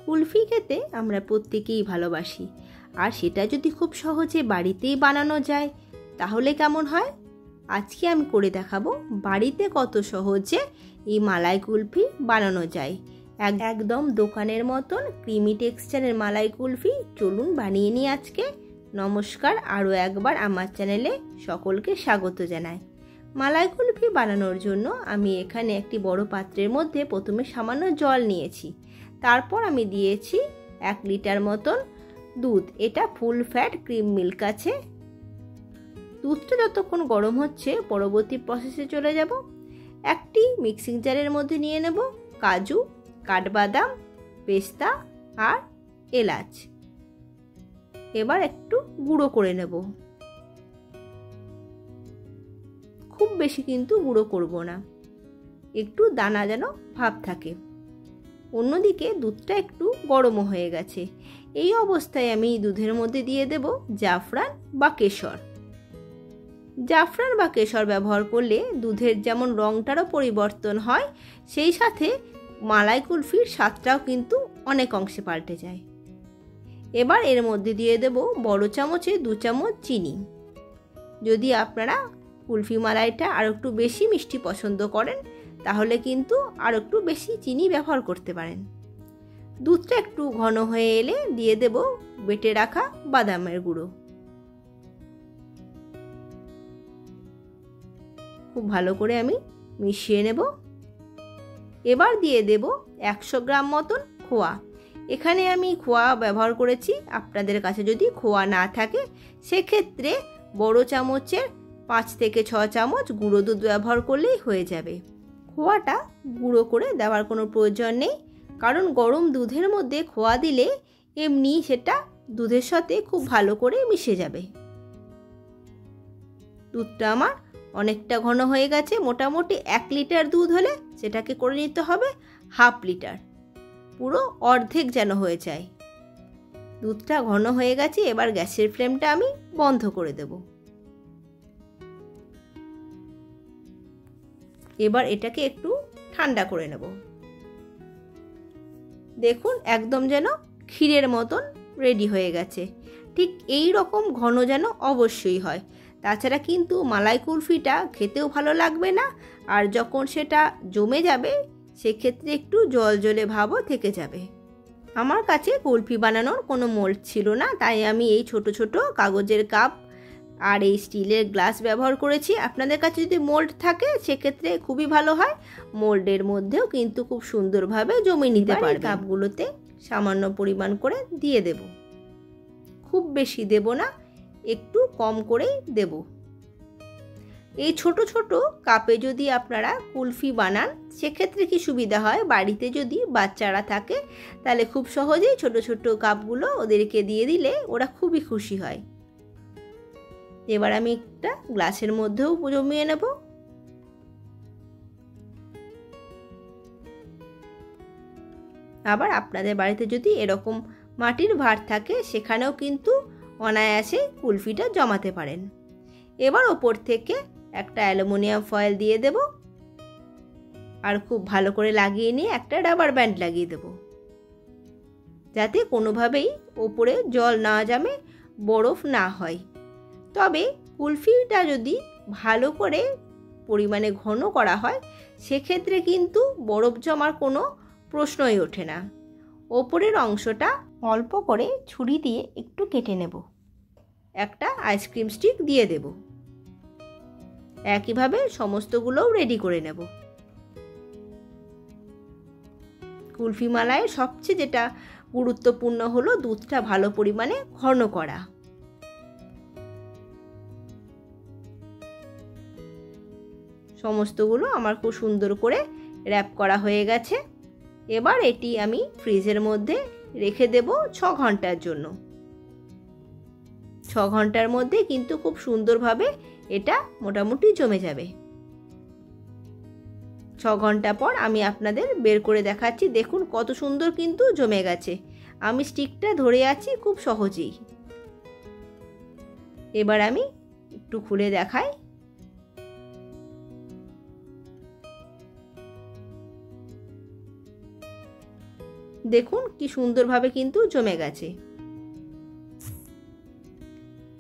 কুলফি খেতে আমরা প্রত্যেকেই ভালোবাসি, আর সেটা যদি খুব সহজে বাড়িতেই বানানো যায় তাহলে কেমন হয়। আজকে আমি করে দেখাবো বাড়িতে কত সহজে এই মালাই কুলফি বানানো যায়। একদম দোকানের মতন ক্রিমি টেক্সচারের মালাই কুলফি চলুন বানিয়ে নিই আজকে। নমস্কার, আরও একবার আমার চ্যানেলে সকলকে স্বাগত জানাই। মালাই কুলফি বানানোর জন্য আমি এখানে একটি বড় পাত্রের মধ্যে প্রথমে সামান্য জল নিয়েছি, তারপর আমি দিয়েছি 1 লিটার মতন দুধ। এটা ফুল ফ্যাট ক্রিম মিল্ক আছে। দুধটা যতক্ষণ গরম হচ্ছে পরবর্তী প্রসেসে চলে যাব। একটি মিক্সিং জারের মধ্যে নিয়ে নেব কাজু, কাঠবাদাম, পেস্তা আর এলাচ। এবার একটু গুঁড়ো করে নেব, খুব বেশি কিন্তু গুঁড়ো করব না, একটু দানা যেন ভাব থাকে। অন্যদিকে দুধটা একটু গরম হয়ে গেছে। এই অবস্থায় আমি দুধের মধ্যে দিয়ে দেব জাফরান বা কেশর। জাফরান বা কেশর ব্যবহার করলে দুধের যেমন রঙটারও পরিবর্তন হয়, সেই সাথে মালাই কুলফির স্বাদটাও কিন্তু অনেক অংশে পাল্টে যায়। এবার এর মধ্যে দিয়ে দেব বড় চামচে 2 চামচ চিনি। যদি আপনারা কুলফি মালাইটা আর একটু বেশি মিষ্টি পছন্দ করেন তাহলে কিন্তু আর একটু বেশি চিনি ব্যবহার করতে পারেন। দুধটা একটু ঘন হয়ে এলে দিয়ে দেব বেটে রাখা বাদামের গুঁড়ো। খুব ভালো করে আমি মিশিয়ে নেব। এবার দিয়ে দেব 100 গ্রাম মতন খোয়া। এখানে আমি খোয়া ব্যবহার করেছি, আপনাদের কাছে যদি খোয়া না থাকে সেক্ষেত্রে বড় চামচের 5 থেকে 6 চামচ গুঁড়ো দুধ ব্যবহার করলেই হয়ে যাবে। খোয়াটা গুঁড়ো করে দেওয়ার কোনো প্রয়োজন নেই, কারণ গরম দুধের মধ্যে খোয়া দিলে এমনি সেটা দুধের সাথে খুব ভালো করে মিশে যাবে। দুধটা আমার অনেকটা ঘন হয়ে গেছে। মোটামুটি 1 লিটার দুধ হলে সেটাকে করে নিতে হবে হাফ লিটার, পুরো অর্ধেক যেন হয়ে যায়। দুধটা ঘন হয়ে গেছে। এবার গ্যাসের ফ্লেমটা আমি বন্ধ করে দেব। এবার এটাকে একটু ঠান্ডা করে নেব। দেখুন একদম যেন ক্ষীরের মতন রেডি হয়ে গেছে। ঠিক এই রকম ঘন যেন অবশ্যই হয়, তাছাড়া কিন্তু মালাই কুলফিটা খেতেও ভালো লাগবে না, আর যখন সেটা জমে যাবে সেক্ষেত্রে একটু জল জলে ভাবও থেকে যাবে। আমার কাছে কুলফি বানানোর কোনো মোল্ড ছিল না, তাই আমি এই ছোট ছোট কাগজের কাপ আর এই স্টিলের গ্লাস ব্যবহার করেছি। আপনাদের কাছে যদি মোল্ড থাকে সেক্ষেত্রে খুবই ভালো হয়, মোল্ডের মধ্যেও কিন্তু খুব সুন্দরভাবে জমিয়ে নিতে পারবেন। কাপগুলোতে সামান্য পরিমাণ করে দিয়ে দেব, খুব বেশি দেব না, একটু কম করেই দেব। এই ছোট ছোট কাপে যদি আপনারা কুলফি বানান সেক্ষেত্রে কি সুবিধা হয়, বাড়িতে যদি বাচ্চারা থাকে তাহলে খুব সহজেই ছোট ছোট কাপগুলো ওদেরকে দিয়ে দিলে ওরা খুবই খুশি হয়। এবার আমি একটা গ্লাসের মধ্যেও জমিয়ে নেব। আবার আপনাদের বাড়িতে যদি এরকম মাটির ভাঁড় থাকে সেখানেও কিন্তু অনায়াসে কুলফিটা জমাতে পারেন। এবার ওপর থেকে একটা অ্যালুমিনিয়াম ফয়েল দিয়ে দেব, আর খুব ভালো করে লাগিয়ে নিয়ে একটা রাবার ব্যান্ড লাগিয়ে দেব, যাতে কোনোভাবেই ওপরে জল না জমে, বরফ না হয়। তবে কুলফিটা যদি ভালো করে পরিমাণে ঘন করা হয় সেক্ষেত্রে কিন্তু বরফ জমার কোনো প্রশ্নই ওঠে না। ওপরের অংশটা অল্প করে ছুরি দিয়ে একটু কেটে নেব, একটা আইসক্রিম স্টিক দিয়ে দেব। একইভাবে সমস্তগুলোও রেডি করে নেব। কুলফি মালাইয়ের সবচেয়ে যেটা গুরুত্বপূর্ণ হলো দুধটা ভালো পরিমাণে ঘন করা। সমস্তগুলো আমার খুব সুন্দর করে র্যাপ করা হয়ে গেছে। এবার এটি আমি ফ্রিজের মধ্যে রেখে দেব 6 ঘন্টার জন্য। 6 ঘন্টার মধ্যে কিন্তু খুব সুন্দরভাবে এটা মোটামুটি জমে যাবে। 6 ঘন্টা পর আমি আপনাদের বের করে দেখাচ্ছি। দেখুন কত সুন্দর কিন্তু জমে গেছে। আমি স্টিকটা ধরে আছি খুব সহজেই। এবার আমি একটু খুলে দেখাই। দেখুন কি সুন্দরভাবে কিন্তু জমে গেছে।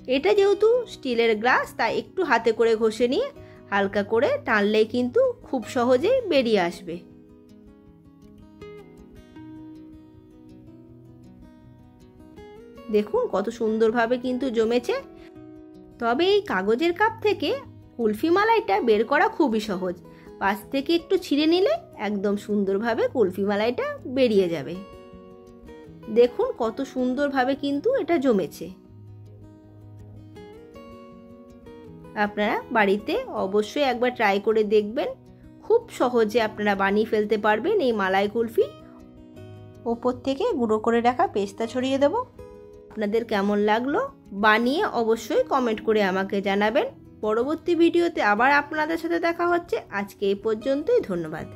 এটা যেহেতু স্টিলের গ্লাস, তাই একটু হাতে করে ঘষে নিয়ে হালকা করে টানলেই কিন্তু খুব সহজেই বেরিয়ে আসবে। দেখুন কত সুন্দরভাবে কিন্তু জমেছে। তবে এই কাগজের কাপ থেকে কুলফি মালাইটা বের করা খুবই সহজ। পাশ থেকে একটু ছিঁড়ে নিলে একদম সুন্দরভাবে কুলফি মালাইটা বেরিয়ে যাবে। দেখুন কত সুন্দরভাবে কিন্তু এটা জমেছে। আপনারা বাড়িতে অবশ্যই একবার ট্রাই করে দেখবেন। খুব সহজে আপনারা বানিয়ে ফেলতে পারবেন এই মালাই কুলফি। ওপর থেকে গুঁড়ো করে রাখা পেস্তা ছড়িয়ে দেব। আপনাদের কেমন লাগলো বানিয়ে অবশ্যই কমেন্ট করে আমাকে জানাবেন। পরবর্তী ভিডিওতে আবার আপনাদের সাথে দেখা হচ্ছে। আজকে এই পর্যন্তই, ধন্যবাদ।